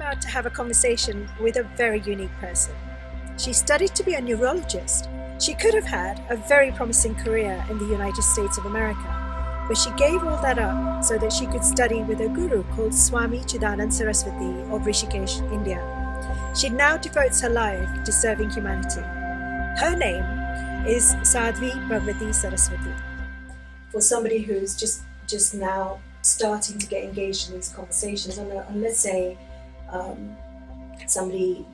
about to have a conversation with a very unique person. She studied to be a neurologist. She could have had a very promising career in the United States of America, but she gave all that up so that she could study with a guru called Swami Chidanand Saraswati of Rishikesh, India. She now devotes her life to serving humanity. Her name is Sadhvi Bhagawati Saraswati. For somebody who's just now starting to get engaged in these conversations, and let's say somebody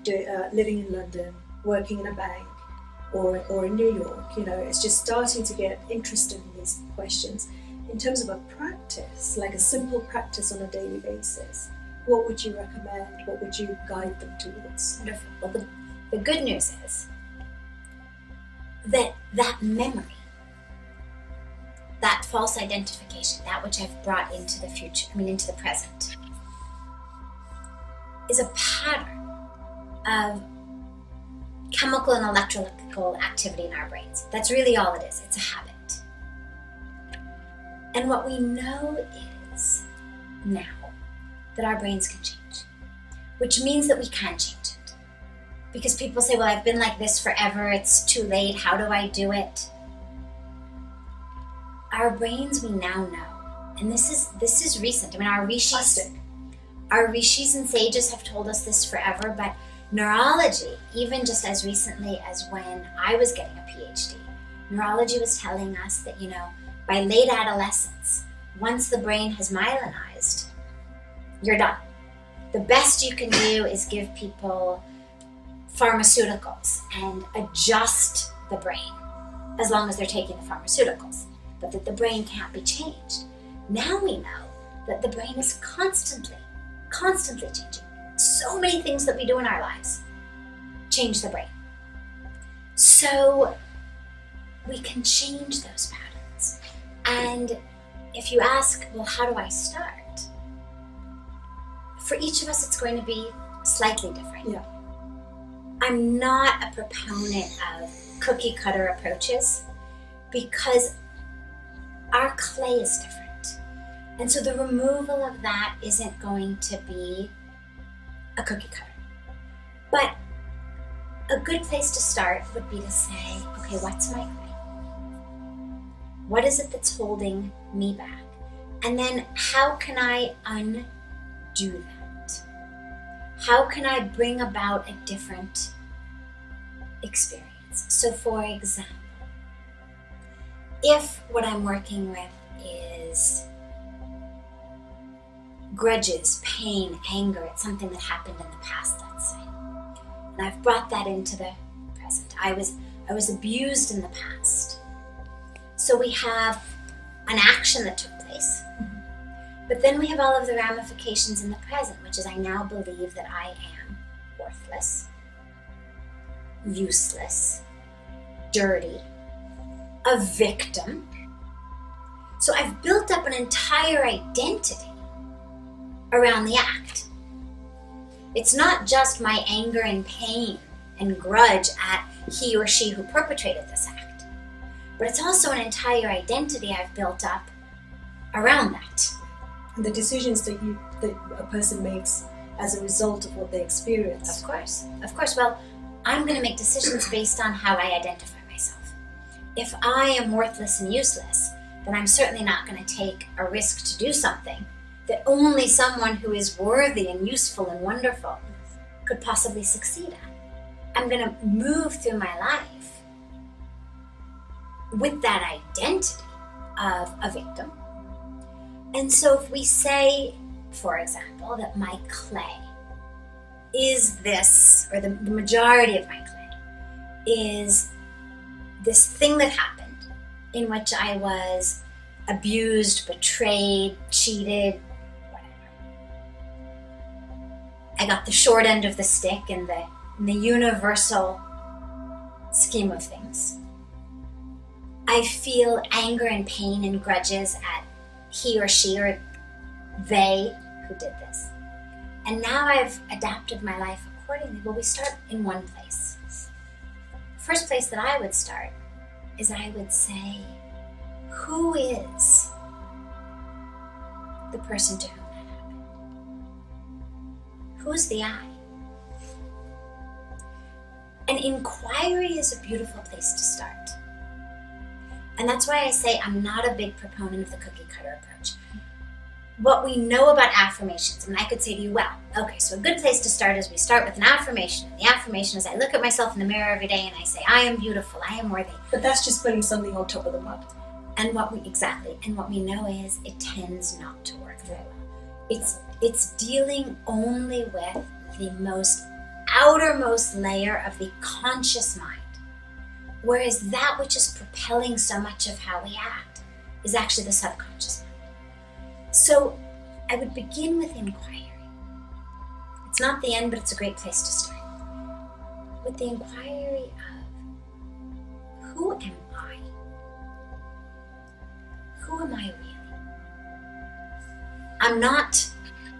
living in London, working in a bank, or in New York, it's just starting to get interested in these questions. In terms of a practice, like a simple practice on a daily basis, what would you recommend? What would you guide them towards? Wonderful. Well, the good news is that memory, that false identification, that which I've brought into the future, into the present, is a pattern of chemical and electrical activity in our brains. That's really all it is. It's a habit. And what we know is now that our brains can change, which means that we can change it. Because people say, well, I've been like this forever, it's too late, how do I do it? Our brains, we now know, and this is recent. Our rishis and sages have told us this forever, but neurology, even just as recently as when I was getting a PhD, neurology was telling us that, by late adolescence, once the brain has myelinized, you're done. The best you can do is give people pharmaceuticals and adjust the brain as long as they're taking the pharmaceuticals, but that the brain can't be changed. Now we know that the brain is constantly changing. So many things that we do in our lives change the brain. So we can change those patterns. And if you ask, well, how do I start? For each of us, it's going to be slightly different. Yeah. I'm not a proponent of cookie cutter approaches because our clay is different. And so the removal of that isn't going to be a cookie cutter. But a good place to start would be to say, okay, what's my clay? What is it that's holding me back? And then how can I undo that? How can I bring about a different experience? So for example, if what I'm working with is grudges, pain, anger, it's something that happened in the past, let's say, and I've brought that into the present. I was abused in the past. So we have an action that took place, but then we have all of the ramifications in the present, which is I now believe that I am worthless, useless, dirty, a victim. So I've built up an entire identity around the act. It's not just my anger and pain and grudge at he or she who perpetrated this act, but it's also an entire identity I've built up around that. And the decisions that a person makes as a result of what they experience. Of course. Well, I'm going to make decisions based on how I identify myself. If I am worthless and useless, then I'm certainly not going to take a risk to do something that only someone who is worthy and useful and wonderful could possibly succeed at. I'm going to move through my life with that identity of a victim. And so if we say, for example, that my clay is this, or the majority of my clay is this thing that happened in which I was abused, betrayed, cheated, I got the short end of the stick in the universal scheme of things. I feel anger and pain and grudges at he or she or they who did this. And now I've adapted my life accordingly. Well, we start in one place. The first place that I would start is I would say, who is the person to whom that happened? Who's the I? An inquiry is a beautiful place to start. And that's why I say I'm not a big proponent of the cookie cutter approach. What we know about affirmations, and I could say to you, well, okay, so a good place to start is we start with an affirmation. And the affirmation is I look at myself in the mirror every day and I say, I am beautiful, I am worthy. But that's just putting something on top of the mud. And what we know is it tends not to work very well. It's dealing only with the most outermost layer of the conscious mind. Whereas that which is propelling so much of how we act is actually the subconscious mind. So I would begin with inquiry. It's not the end, but it's a great place to start. With the inquiry of, who am I? Who am I really? I'm not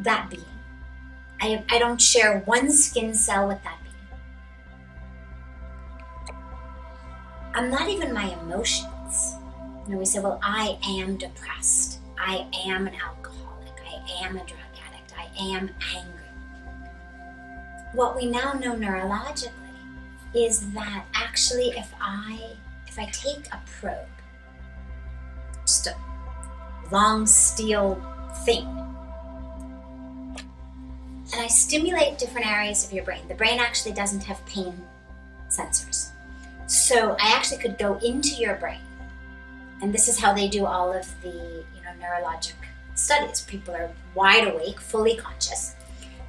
that being. I don't share one skin cell with that being. I'm not even my emotions. We say, well, I am depressed. I am an alcoholic. I am a drug addict. I am angry. What we now know neurologically is that actually if I take a probe, just a long steel thing, and I stimulate different areas of your brain. The brain actually doesn't have pain sensors. So I actually could go into your brain. And this is how they do all of the neurologic studies. People are wide awake, fully conscious.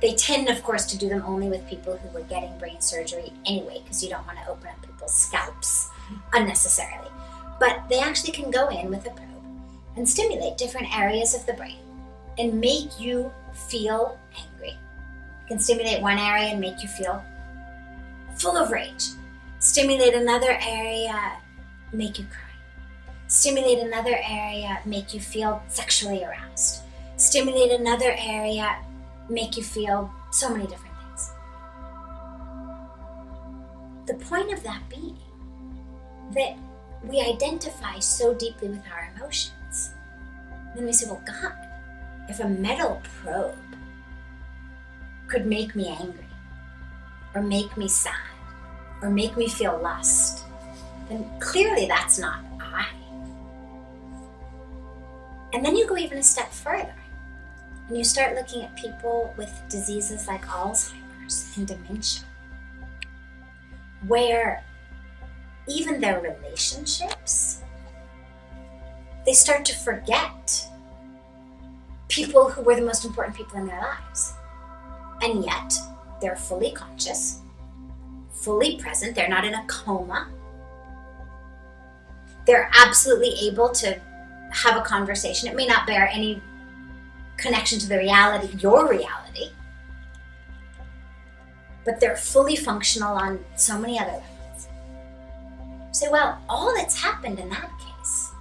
They tend, of course, to do them only with people who are getting brain surgery anyway, because you don't want to open up people's scalps unnecessarily. But they actually can go in with a probe and stimulate different areas of the brain and make you feel angry. It can stimulate one area and make you feel full of rage. Stimulate another area, make you cry. Stimulate another area, make you feel sexually aroused. Stimulate another area, make you feel so many different things. The point of that being that we identify so deeply with our emotions. Then we say, well, God, if a metal probe could make me angry, or make me sad, or make me feel lust, then clearly that's not I. And then you go even a step further, and you start looking at people with diseases like Alzheimer's and dementia, where even their relationships, they start to forget people who were the most important people in their lives. And yet, they're fully conscious, fully present. They're not in a coma. They're absolutely able to have a conversation. It may not bear any connection to the reality, your reality, but they're fully functional on so many other levels. You say, well, all that's happened in that case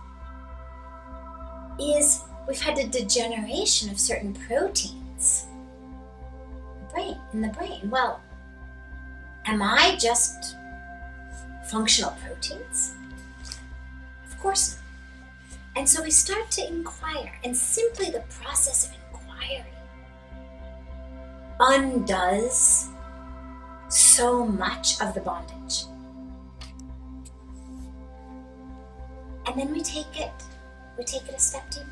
is we've had a degeneration of certain proteins in the brain. Well, am I just functional proteins? Of course not. And so we start to inquire, and simply the process of inquiry undoes so much of the bondage. And then we take it a step deeper.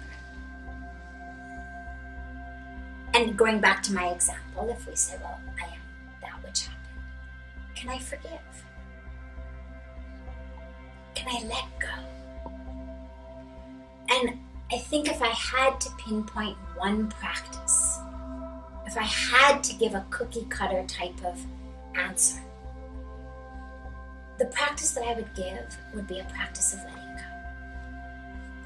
And going back to my example, if we say, well, I am that which happened, can I forgive? Can I let go? And I think if I had to pinpoint one practice, if I had to give a cookie cutter type of answer, the practice that I would give would be a practice of letting go.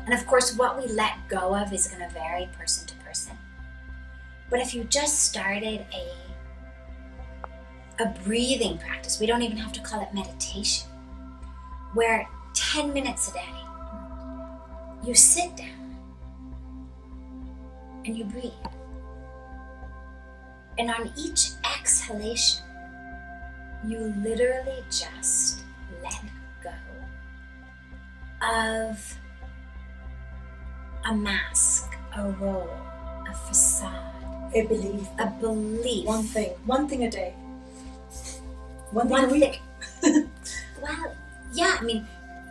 And of course, what we let go of is going to vary person to person. But if you just started a breathing practice, we don't even have to call it meditation, where 10 minutes a day, you sit down and you breathe. And on each exhalation, you literally just let go of a mask, a role, a facade, A belief. a belief. One thing a day. One One thing a week. Well, yeah, I mean,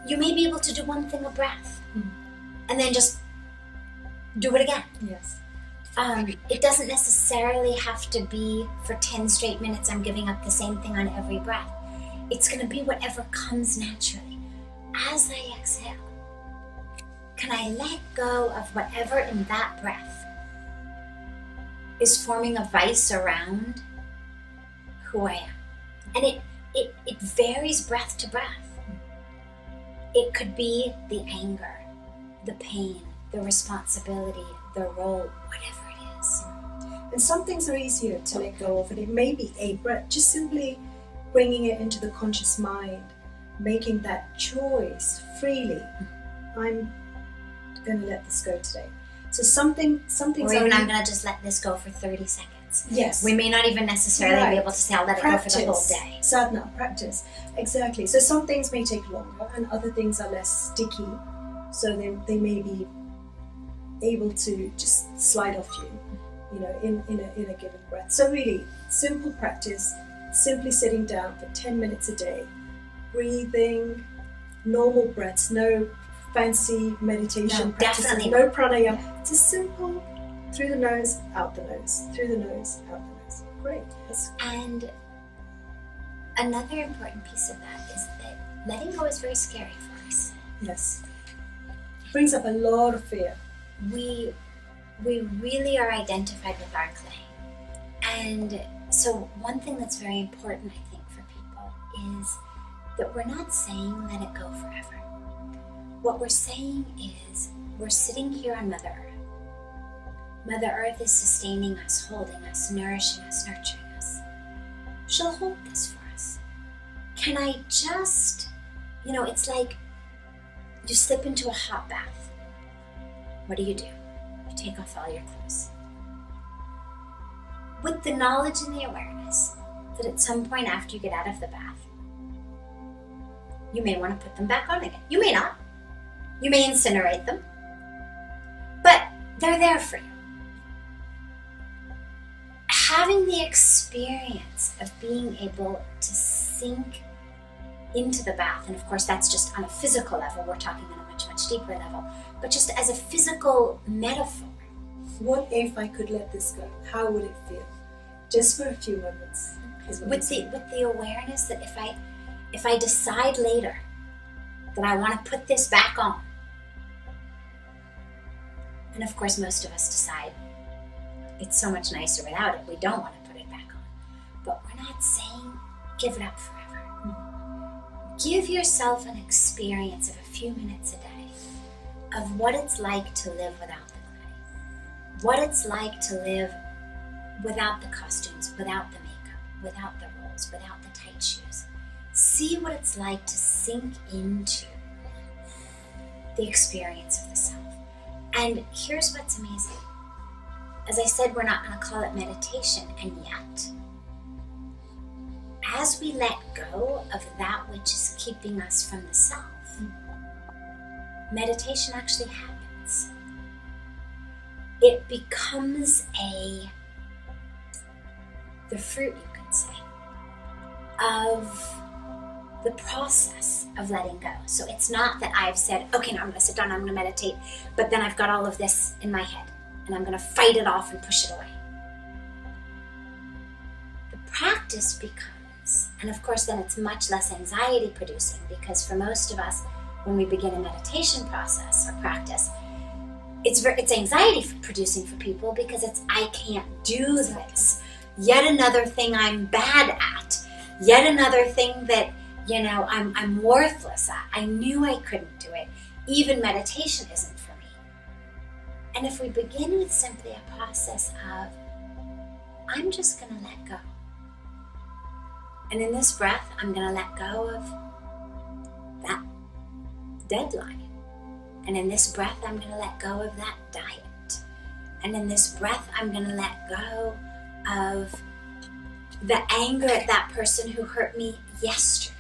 you may be able to do one thing a breath and then just do it again. Yes. It doesn't necessarily have to be for 10 straight minutes I'm giving up the same thing on every breath. It's going to be whatever comes naturally. As I exhale, can I let go of whatever in that breath is forming a vice around who I am? And it varies breath to breath. It could be the anger, the pain, the responsibility, the role, whatever it is. And some things are easier to let go of, and it may be a breath, just simply bringing it into the conscious mind, making that choice freely. I'm going to let this go today. So something. Or even I'm going to just let this go for 30 seconds. Yes. We may not even necessarily be able to say I'll let it go for the whole day. Sadhana, practice. Exactly. So some things may take longer and other things are less sticky. So they may be able to just slide off you, in a given breath. So really, simple practice, simply sitting down for 10 minutes a day, breathing, normal breaths, no fancy meditation practices, definitely no pranayama, just simple, through the nose, out the nose, through the nose, out the nose. Great. And another important piece of that is that letting go is very scary for us. Yes. Brings up a lot of fear. We really are identified with our clay. And so one thing that's very important, I think, for people is that we're not saying let it go forever. What we're saying is we're sitting here on Mother Earth. Mother Earth is sustaining us, holding us, nourishing us, nurturing us. She'll hold this for us. Can I just, it's like you slip into a hot bath. What do? You take off all your clothes. With the knowledge and the awareness that at some point after you get out of the bath, you may want to put them back on again. You may not. You may incinerate them. But they're there for you. Having the experience of being able to sink into the bath, and of course that's just on a physical level, we're talking on a much, much deeper level, but just as a physical metaphor. What if I could let this go? How would it feel? Just for a few moments. With the awareness that if I decide later that I want to put this back on, and of course most of us decide it's so much nicer without it, we don't want to put it back on. But we're not saying give it up forever. Give yourself an experience of a few minutes a day of what it's like to live without the clay. What it's like to live without the costumes, without the makeup, without the roles, without the tight shoes. See what it's like to sink into the experience of the self. And here's what's amazing. As I said, we're not going to call it meditation, and yet, as we let go of that which is keeping us from the self, meditation actually happens. It becomes the fruit, you can say, of the process of letting go. So it's not that I've said, okay, now I'm going to sit down, I'm going to meditate, but then I've got all of this in my head, and I'm going to fight it off and push it away. The practice becomes, and of course then it's much less anxiety producing, because for most of us, when we begin a meditation process or practice, it's anxiety producing for people because it's, I can't do this. Yet another thing I'm bad at. Yet another thing that, I'm worthless at. I knew I couldn't do it. Even meditation isn't for me. And if we begin with simply a process of, I'm just going to let go. And in this breath, I'm going to let go of that deadline. And in this breath, I'm going to let go of that diet. And in this breath, I'm going to let go of the anger at that person who hurt me yesterday.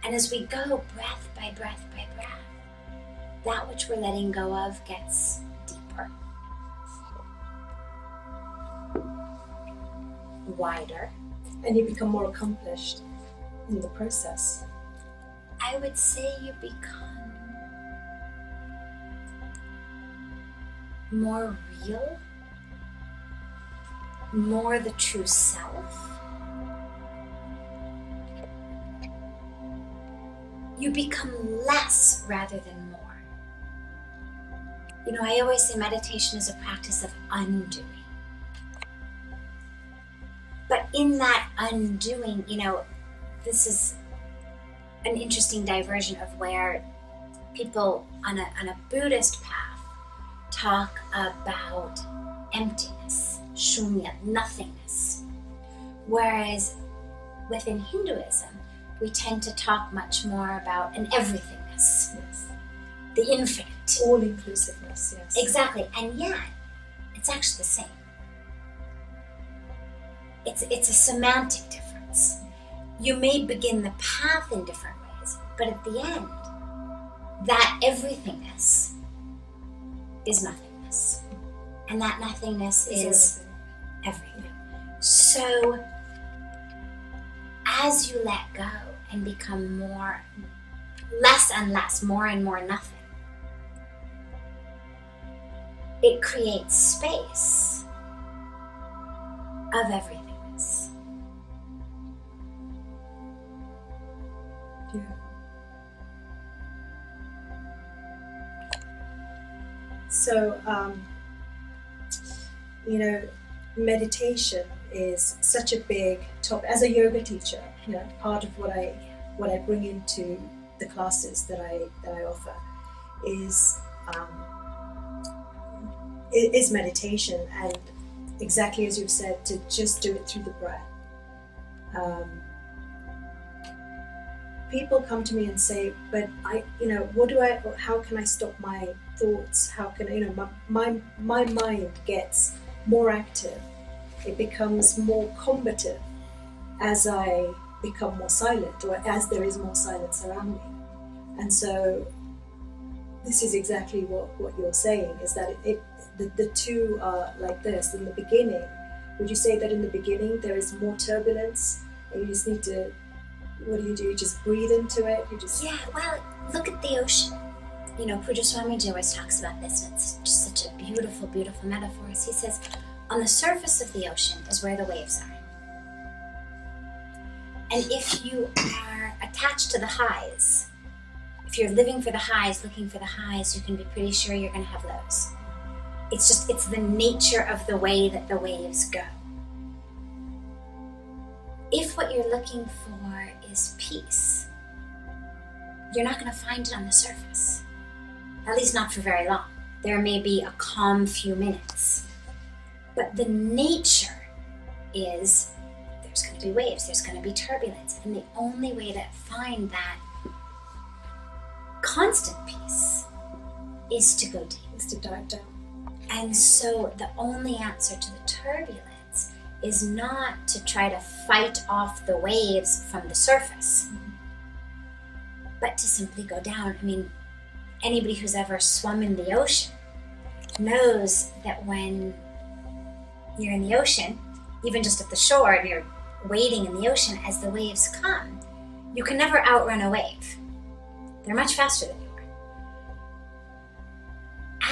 And as we go breath by breath by breath, that which we're letting go of gets deeper wider. And you become more accomplished in the process. I would say you become more real, more the true self. You become less rather than more. You know, I always say meditation is a practice of undoing. But in that undoing, you know, this is an interesting diversion of where people on a Buddhist path talk about emptiness, shunya, nothingness. Whereas within Hinduism, we tend to talk much more about an everythingness, Yes. the infinite. All-inclusiveness, yes. Exactly, and yet it's actually the same. It's a semantic difference. You may begin the path in different ways, but at the end, that everythingness is nothingness. And that nothingness is everything. So, as you let go and become less and less, more and more nothing, it creates space of everythingness. Yeah. So, you know, meditation is such a big topic. As a yoga teacher, you know, part of what I bring into the classes that I offer is meditation, and exactly as you've said, to just do it through the breath. People come to me and say, but how can I stop my thoughts? How can my mind gets more active. It becomes more combative as I become more silent, or as there is more silence around me. And so this is exactly what you're saying, is that the two are like this. In the beginning, would you say that in the beginning there is more turbulence, and you just need to, what do? You just breathe into it? Yeah, well, look at the ocean. You know, Pujya Swamiji always talks about this, and it's just such a beautiful, beautiful metaphor. He says, on the surface of the ocean is where the waves are. And if you are attached to the highs, if you're living for the highs, looking for the highs, you can be pretty sure you're going to have lows. It's the nature of the way that the waves go. If what you're looking for is peace, you're not going to find it on the surface. At least not for very long. There may be a calm few minutes. But the nature is there's going to be waves, there's going to be turbulence. And the only way to find that constant peace is to go deep. Is to dive down. And so the only answer to the turbulence is not to try to fight off the waves from the surface, but to simply go down. I mean, anybody who's ever swum in the ocean knows that when you're in the ocean, even just at the shore, and you're wading in the ocean, as the waves come, you can never outrun a wave. They're much faster than you are.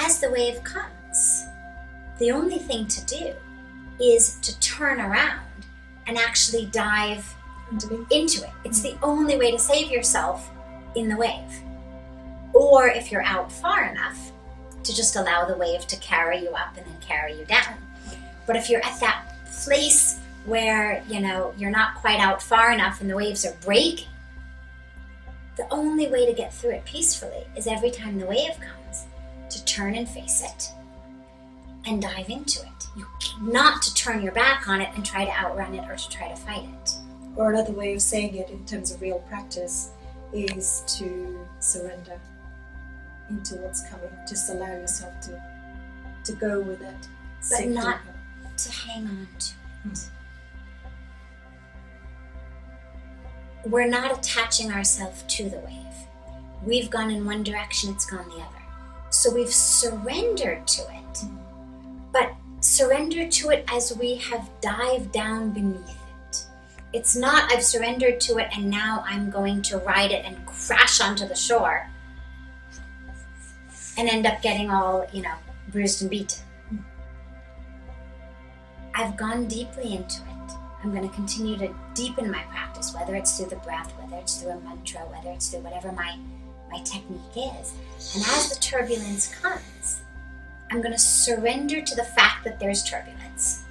As the wave comes, the only thing to do is to turn around and actually dive into it. It's the only way to save yourself in the wave. Or if you're out far enough, to just allow the wave to carry you up and then carry you down. But if you're at that place where, you're not quite out far enough and the waves are breaking, the only way to get through it peacefully is every time the wave comes to turn and face it and dive into it. Not to turn your back on it and try to outrun it or to try to fight it. Or another way of saying it in terms of real practice is to surrender into what's coming. Just allow yourself to go with it. But not to hang on to it. We're not attaching ourselves to the wave. We've gone in one direction, it's gone the other. So we've surrendered to it. But surrender to it as we have dived down beneath it. It's not I've surrendered to it and now I'm going to ride it and crash onto the shore and end up getting all, bruised and beaten. I've gone deeply into it. I'm going to continue to deepen my practice, whether it's through the breath, whether it's through a mantra, whether it's through whatever my technique is. And as the turbulence comes, I'm going to surrender to the fact that there's turbulence.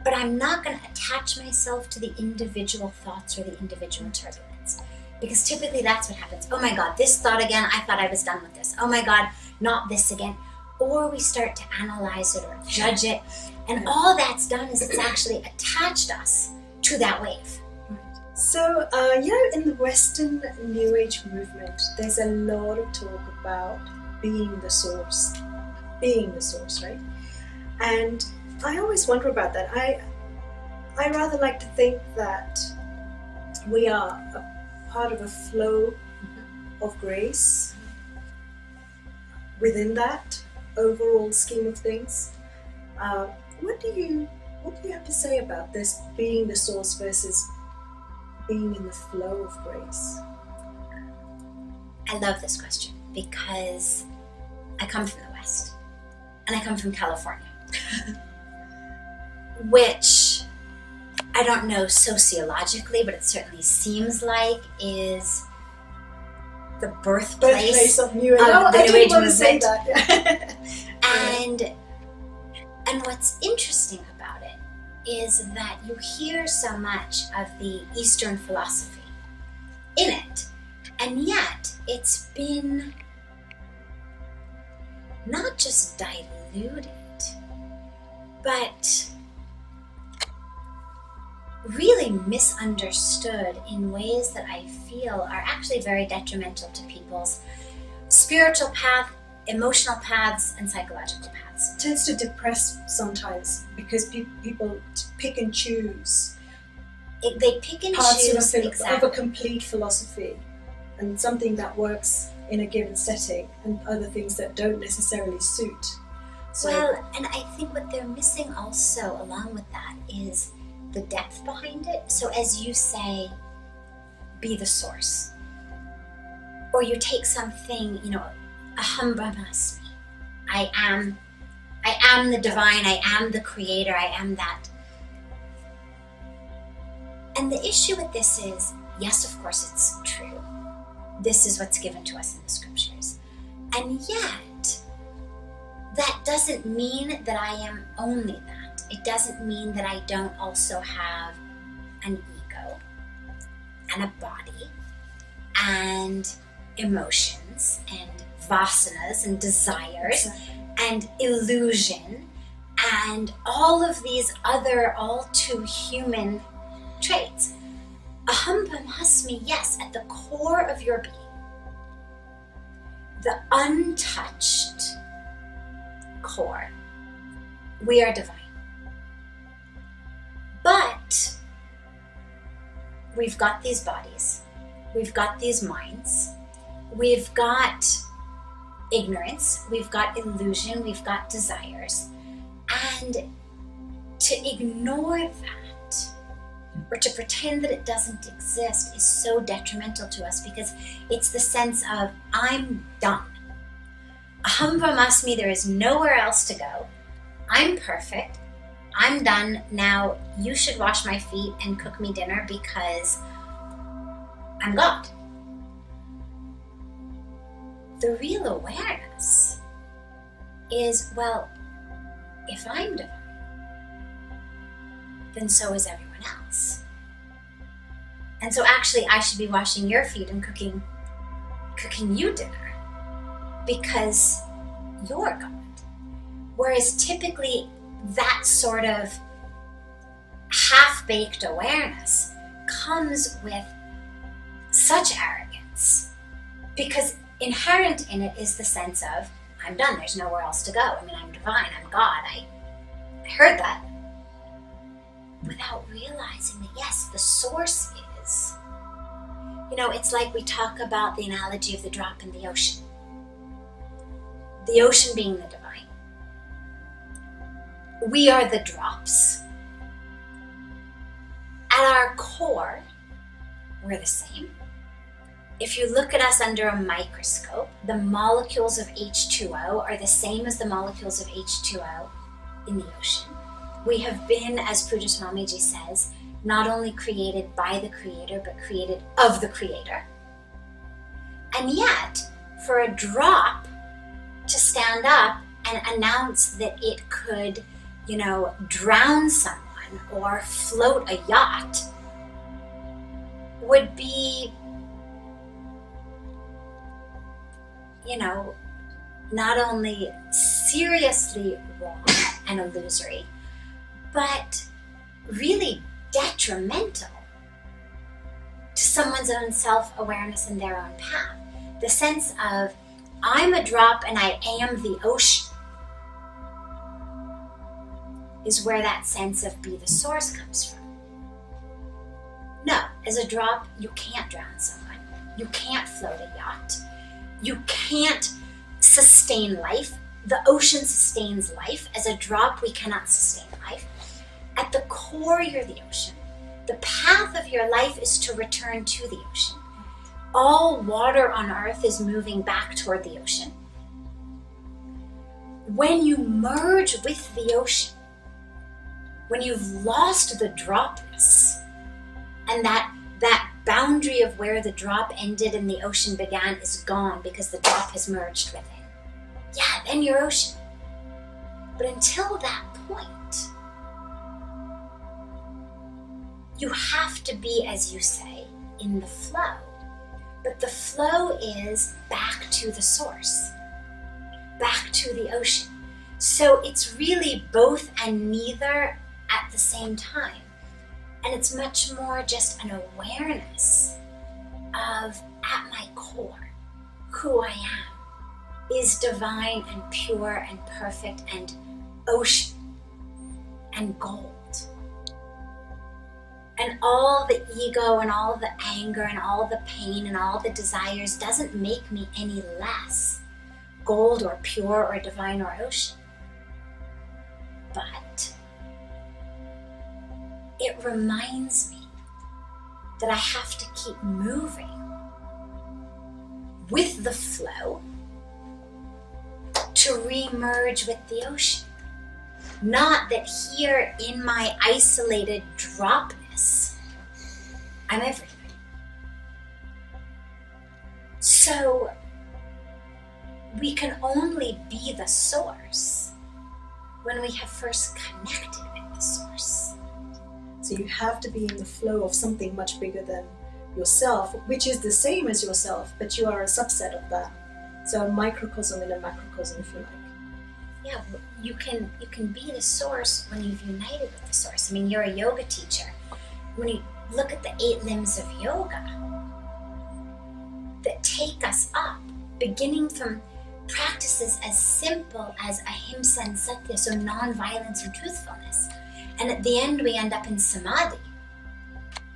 But I'm not going to attach myself to the individual thoughts or the individual turbulence. Because typically that's what happens. Oh my God, this thought again, I thought I was done with this. Oh my God, not this again. Or we start to analyze it or judge it. And all that's done is it's actually attached us to that wave. So, in the Western New Age movement, there's a lot of talk about being the source, right? And I always wonder about that. I rather like to think that we are a part of a flow of grace within that overall scheme of things. What do you have to say about this being the source versus being in the flow of grace? I love this question because I come from the West and I come from California, which I don't know sociologically, but it certainly seems like is the birthplace of New Age. of the New Age movement. Say that. And what's interesting about it is that you hear so much of the Eastern philosophy in it, and yet it's been not just diluted, but really misunderstood in ways that I feel are actually very detrimental to people's spiritual path, emotional paths, and psychological paths. It tends to depress sometimes because people pick and choose. They pick and parts choose of a complete philosophy, and something that works in a given setting, and other things that don't necessarily suit. So, well, and I think what they're missing also along with that is the depth behind it. So as you say, be the source. Or you take something, aham brahmasmi. I am the divine, I am the creator, I am that. And the issue with this is, yes, of course it's true. This is what's given to us in the scriptures. And yet, that doesn't mean that I am only that. It doesn't mean that I don't also have an ego and a body and emotions and vasanas and desires and illusion and all of these other all too human traits. Aham brahmasmi, yes, at the core of your being, the untouched core, we are divine. But we've got these bodies, we've got these minds, we've got ignorance, we've got illusion, we've got desires. And to ignore that or to pretend that it doesn't exist is so detrimental to us, because it's the sense of, I'm done. Aham brahmasmi, there is nowhere else to go. I'm perfect. I'm done. Now you should wash my feet and cook me dinner because I'm God. The real awareness is, well, if I'm divine, then so is everyone else. And so actually I should be washing your feet and cooking you dinner because you're God. Whereas typically that sort of half-baked awareness comes with such arrogance, because inherent in it is the sense of, I'm done, there's nowhere else to go. I mean, I'm divine, I'm God. I heard that. Without realizing that, yes, the source is. It's like we talk about the analogy of the drop in the ocean. The ocean being the divine. we are the drops. At our core, we're the same. If you look at us under a microscope, the molecules of H2O are the same as the molecules of H2O in the ocean. We have been, as Pujya Swamiji says, not only created by the Creator, but created of the Creator. And yet, for a drop to stand up and announce that it could, drown someone or float a yacht would be, not only seriously wrong and illusory, but really detrimental to someone's own self-awareness and their own path. The sense of, I'm a drop and I am the ocean, is where that sense of be the source comes from. No, as a drop, you can't drown someone. You can't float a yacht. You can't sustain life. The ocean sustains life. As a drop, we cannot sustain life. At the core, you're the ocean. The path of your life is to return to the ocean. All water on earth is moving back toward the ocean. When you merge with the ocean, when you've lost the dropness, and that boundary of where the drop ended and the ocean began is gone because the drop has merged with it, yeah, then you're ocean. But until that point, you have to be, as you say, in the flow. But the flow is back to the source, back to the ocean. So it's really both and neither at the same time. And it's much more just an awareness of, at my core, who I am is divine and pure and perfect and ocean and gold. And all the ego and all the anger and all the pain and all the desires doesn't make me any less gold or pure or divine or ocean. But it reminds me that I have to keep moving with the flow to re-merge with the ocean. Not that here in my isolated dropness, I'm everything. So we can only be the source when we have first connected with the source. So you have to be in the flow of something much bigger than yourself, which is the same as yourself, but you are a subset of that. So a microcosm in a macrocosm, if you like. Yeah, you can be the source when you've united with the source. I mean, you're a yoga teacher. When you look at the 8 limbs of yoga that take us up, beginning from practices as simple as ahimsa and satya, so non-violence and truthfulness. And at the end, we end up in samadhi,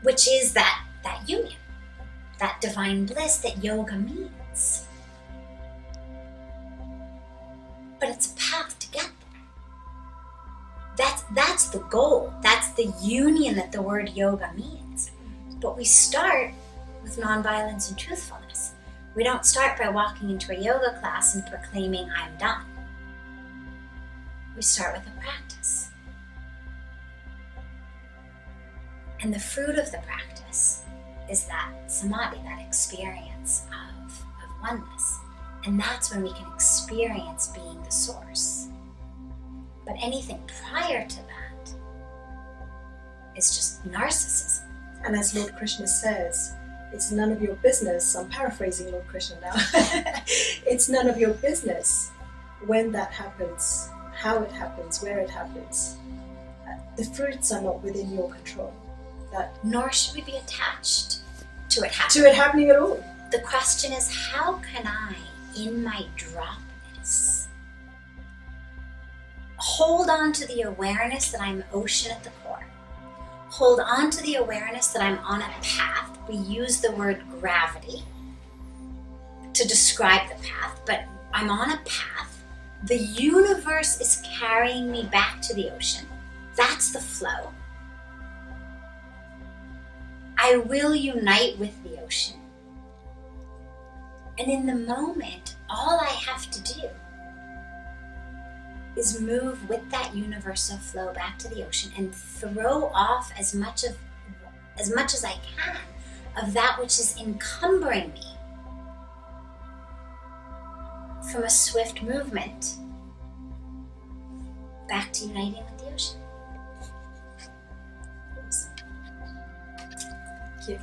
which is that union, that divine bliss that yoga means. But it's a path to get there. That's the goal. That's the union that the word yoga means. But we start with nonviolence and truthfulness. We don't start by walking into a yoga class and proclaiming, I'm done. We start with a practice. And the fruit of the practice is that samadhi, that experience of oneness. And that's when we can experience being the source. But anything prior to that is just narcissism. And as Lord Krishna says, it's none of your business. I'm paraphrasing Lord Krishna now. It's none of your business when that happens, how it happens, where it happens. The fruits are not within your control. Nor should we be attached to it happening. To it happening at all. The question is, how can I, in my dropness, hold on to the awareness that I'm ocean at the core? Hold on to the awareness that I'm on a path. We use the word gravity to describe the path, but I'm on a path The universe is carrying me back to the ocean. That's the flow. I will unite with the ocean. And in the moment, all I have to do is move with that universal flow back to the ocean and throw off as much as I can of that which is encumbering me from a swift movement back to uniting with the ocean. Thank you.